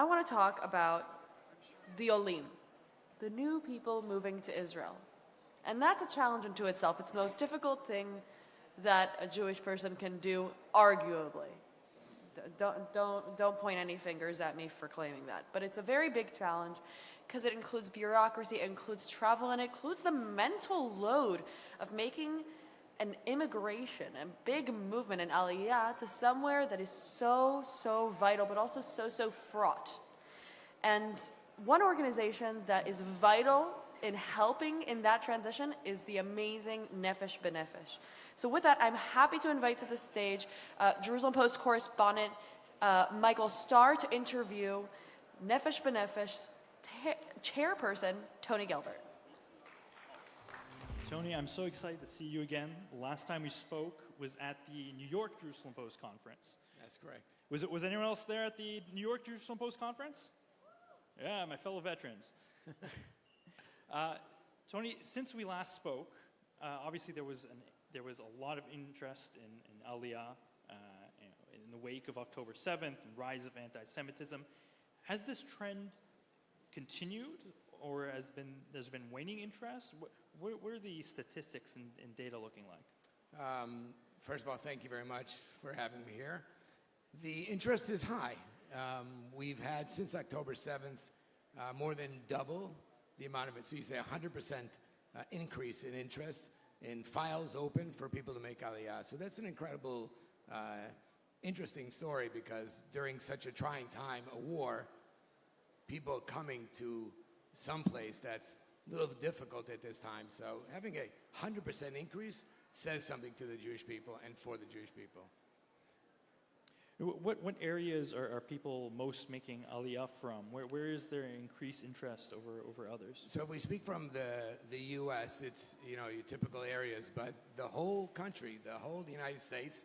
want to talk about the olim, the new people moving to Israel. And that's a challenge unto itself. It's the most difficult thing that a Jewish person can do, arguably. Don't point any fingers at me for claiming that. But it's a very big challenge because it includes bureaucracy, it includes travel, and it includes the mental load of making an immigration, a big movement in Aliyah to somewhere that is so, so vital, but also so, so fraught. And one organization that is vital in helping in that transition is the amazing Nefesh B'Nefesh. So with that, I'm happy to invite to the stage Jerusalem Post correspondent Michael Starr to interview Nefesh B'Nefesh's chairperson, Tony Gelbart. Tony, I'm so excited to see you again. The last time we spoke was at the New York Jerusalem Post conference. That's correct. Was anyone else there at the New York Jerusalem Post conference? Yeah, my fellow veterans. Tony, since we last spoke, obviously there was a lot of interest in Aliyah, in the wake of October 7th and rise of anti-Semitism. Has this trend continued, or there's been waning interest? What are the statistics and data looking like? First of all, thank you very much for having me here. The interest is high. We've had, since October 7th, more than double the amount of it. So you say 100% increase in interest, in files open for people to make Aliyah. So that's an incredible, interesting story, because during such a trying time, a war, people coming to some place that's a little difficult at this time. So having a 100% increase says something to the Jewish people and for the Jewish people. What areas are people most making Aliyah from? Where is there increased interest over others? So if we speak from the U.S., it's your typical areas, but the whole country, the United States,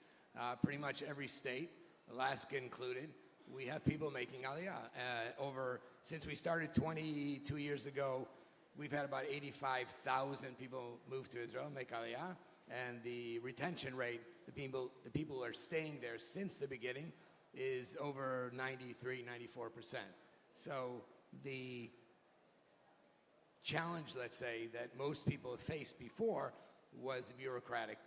pretty much every state, Alaska included, we have people making Aliyah. Since we started 22 years ago, we've had about 85,000 people move to Israel, make Aliyah, and the retention rate, the people who are staying there since the beginning, is over 93, 94%. So the challenge, let's say, that most people have faced before was the bureaucratic,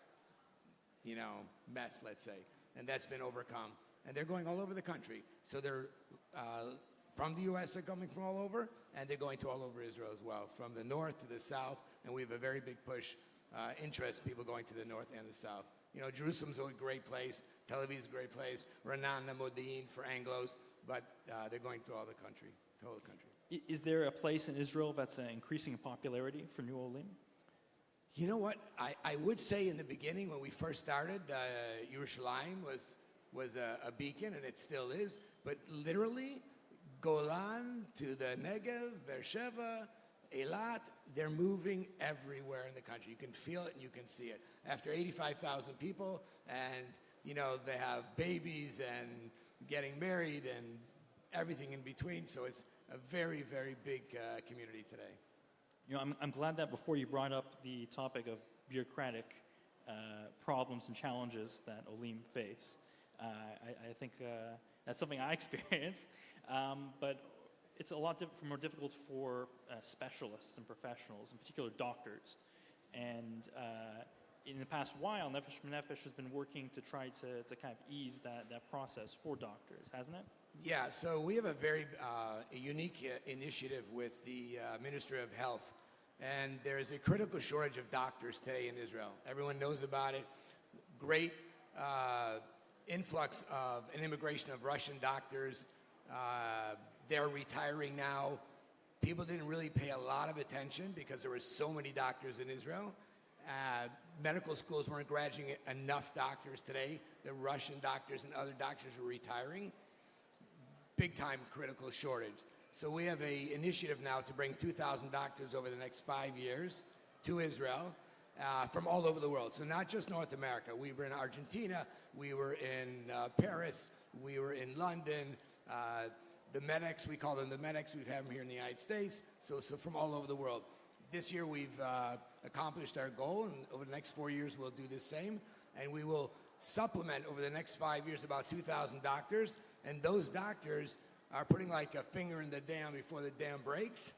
mess, let's say, and that's been overcome. And they're going all over the country. So they're from the U.S., they're coming from all over, and they're going to all over Israel as well, from the north to the south, and we have a very big push, interest, people going to the north and the south. Jerusalem's a great place, Tel Aviv's a great place, Ra'anana, Modi'in for Anglos, but they're going through all the country, the whole country. Is there a place in Israel that's increasing in popularity for New Olim? You know what? I would say in the beginning, when we first started, Yerushalayim was a beacon, and it still is, but literally, Golan to the Negev, Beersheba, Eilat, they're moving everywhere in the country. You can feel it and you can see it. After 85,000 people, and they have babies and getting married and everything in between, so it's a very, very big community today. I'm glad that before you brought up the topic of bureaucratic problems and challenges that olim face. I think that's something I experienced, but it's a lot more difficult for specialists and professionals, in particular doctors. And in the past while, Nefesh B'Nefesh has been working to try to kind of ease that process for doctors, hasn't it? Yeah, so we have a very unique initiative with the Ministry of Health. And there is a critical shortage of doctors today in Israel. Everyone knows about it. Great influx of an immigration of Russian doctors. They're retiring now. People didn't really pay a lot of attention because there were so many doctors in Israel. Medical schools weren't graduating enough doctors today. The Russian doctors and other doctors were retiring. Big time critical shortage. So we have an initiative now to bring 2,000 doctors over the next 5 years to Israel from all over the world. So not just North America. We were in Argentina. We were in Paris. We were in London. The medics, we call them the medics. We have them here in the United States. So from all over the world. This year we've accomplished our goal, and over the next 4 years we'll do the same. And we will supplement over the next 5 years about 2,000 doctors. And those doctors are putting like a finger in the dam before the dam breaks,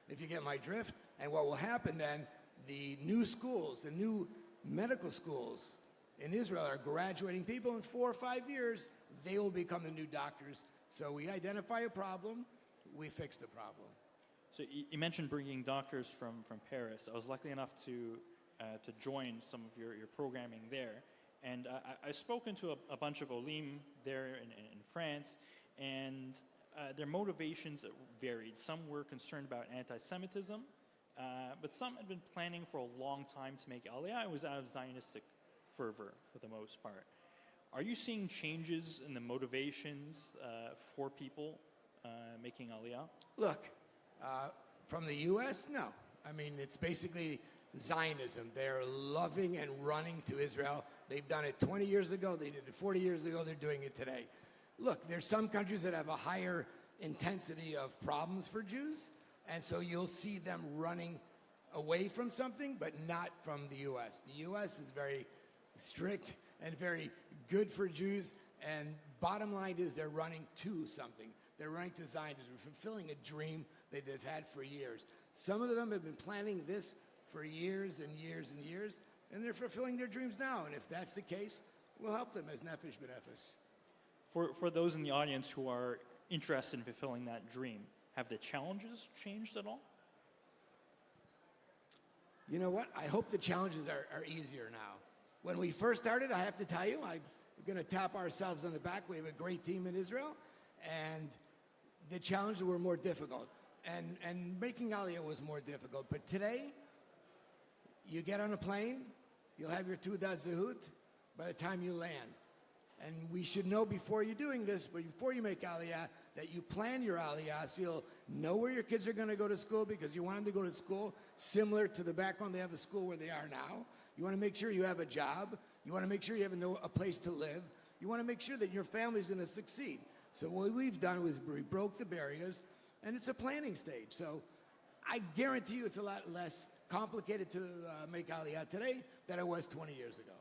if you get my drift. And what will happen then, the new schools, the new medical schools in Israel are graduating people in 4 or 5 years. They will become the new doctors. So we identify a problem, we fix the problem. So you mentioned bringing doctors from Paris. I was lucky enough to join some of your programming there. And I've spoken to a bunch of olim there in France, and their motivations varied. Some were concerned about anti-Semitism, but some had been planning for a long time to make Aliyah. It was out of Zionistic fervor for the most part. Are you seeing changes in the motivations for people making Aliyah? Look, from the U.S., no. I mean, it's basically Zionism. They're loving and running to Israel. They've done it 20 years ago. They did it 40 years ago. They're doing it today. Look, there's some countries that have a higher intensity of problems for Jews, and so you'll see them running away from something, but not from the U.S. The U.S. is very strict and very good for Jews, and bottom line is they're running to something. They're running to Zionism, fulfilling a dream that they've had for years. Some of them have been planning this for years and years and years, and they're fulfilling their dreams now. And if that's the case, we'll help them as Nefesh B'Nefesh. For those in the audience who are interested in fulfilling that dream, have the challenges changed at all? You know what? I hope the challenges are easier now. When we first started, I have to tell you, I'm going to tap ourselves on the back. We have a great team in Israel, and the challenges were more difficult. And making Aliyah was more difficult. But today, you get on a plane, you'll have your Teudat Zehut by the time you land. And we should know before you're doing this, before you make Aliyah, that you plan your Aliyah so you'll know where your kids are going to go to school, because you want them to go to school similar to the background they have a school where they are now. You want to make sure you have a job. You want to make sure you have a place to live. You want to make sure that your family's going to succeed. So what we've done was we broke the barriers, and it's a planning stage. So I guarantee you it's a lot less complicated to make Aliyah today than it was 20 years ago.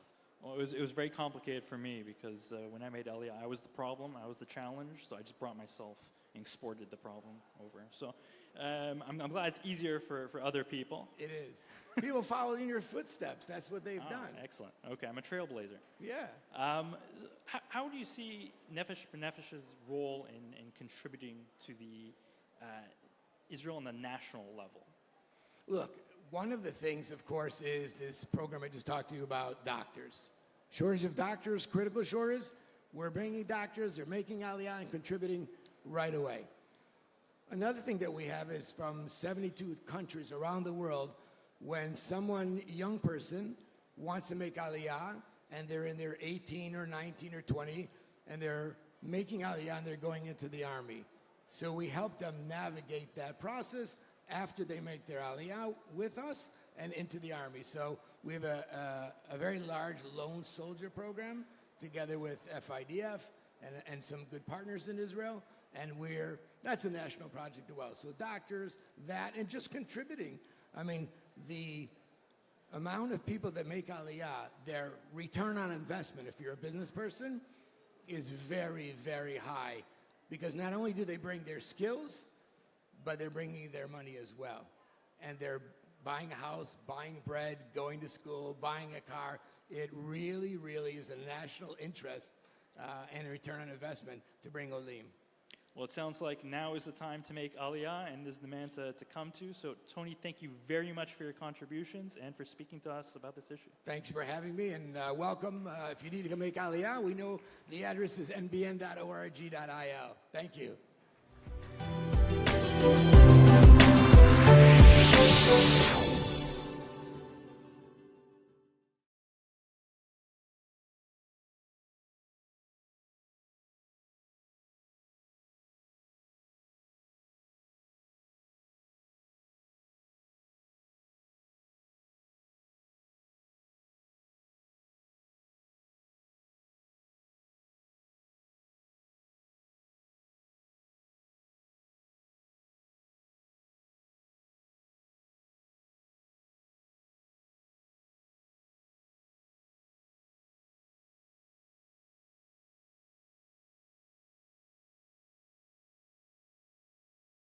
Well, it was very complicated for me because when I made Aliyah, I was the problem, I was the challenge, so I just brought myself and exported the problem over. So I'm glad it's easier for other people. It is. People follow in your footsteps. That's what they've done. Excellent. Okay, I'm a trailblazer. Yeah. How do you see Nefesh B'Nefesh's role in contributing to the Israel on the national level? Look, one of the things, of course, is this program I just talked to you about, doctors. Shortage of doctors, critical shortage. We're bringing doctors, they're making Aliyah and contributing right away. Another thing that we have is from 72 countries around the world, when someone, young person, wants to make Aliyah, and they're in their 18 or 19 or 20, and they're making Aliyah and they're going into the army. So we help them navigate that process after they make their Aliyah with us and into the army. So we have a very large lone soldier program together with FIDF and some good partners in Israel. And that's a national project as well. So doctors, that, and just contributing. I mean, the amount of people that make Aliyah, their return on investment, if you're a business person, is very, very high. Because not only do they bring their skills, but they're bringing their money as well. And they're buying a house, buying bread, going to school, buying a car. It really, really is a national interest and a return on investment to bring olim. Well, it sounds like now is the time to make Aliyah, and this is the man to come to. So, Tony, thank you very much for your contributions and for speaking to us about this issue. Thanks for having me, and welcome. If you need to come make Aliyah, we know the address is nbn.org.il. Thank you.